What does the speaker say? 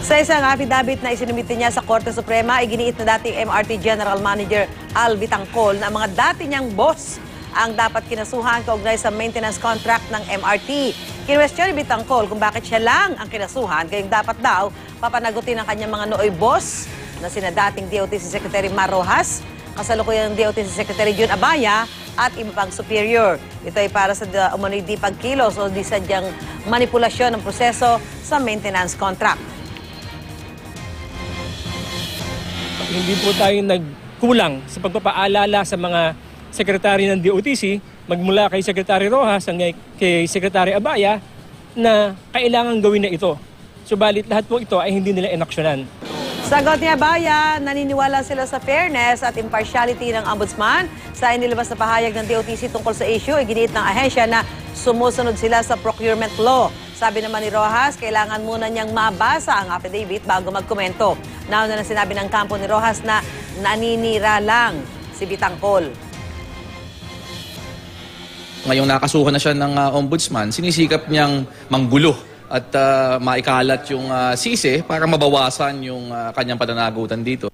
Sa isang affidavit na isinumite niya sa Korte Suprema, iginiit na dating MRT General Manager Al Vitangcol na mga dati niyang boss ang dapat kinasuhan kaugnay sa maintenance contract ng MRT. Kinwestiyon ni Vitangcol kung bakit siya lang ang kinasuhan, kayong dapat daw papanagutin ang kanyang mga nooy boss na sina dating DOTC Secretary Mar Rojas, kasalukuyang DOTC Secretary Jun Abaya at iba pang superior. Ito ay para sa umano'y di pagkilos o di sadyang manipulasyon ng proseso sa maintenance contract. Hindi po tayo nagkulang sa pagpapaalala sa mga sekretary ng DOTC, magmula kay Secretary Rojas hanggang kay Secretary Abaya, na kailangan gawin na ito. Subalit lahat po ito ay hindi nila inaksyonan. Sagot ni Abaya, naniniwala sila sa fairness at impartiality ng Ombudsman. Sa inilabas na pahayag ng DOTC tungkol sa issue, iginiit ng ahensya na sumusunod sila sa procurement law. Sabi naman ni Rojas, kailangan muna niyang mabasa ang affidavit bago magkomento. Nauna na sinabi ng kampo ni Rojas na naninira lang si Vitangcol. Ngayong nakasuhan na siya ng ombudsman, sinisikap niyang manggulo at maikalat yung sisi para mabawasan yung kanyang pananagutan dito.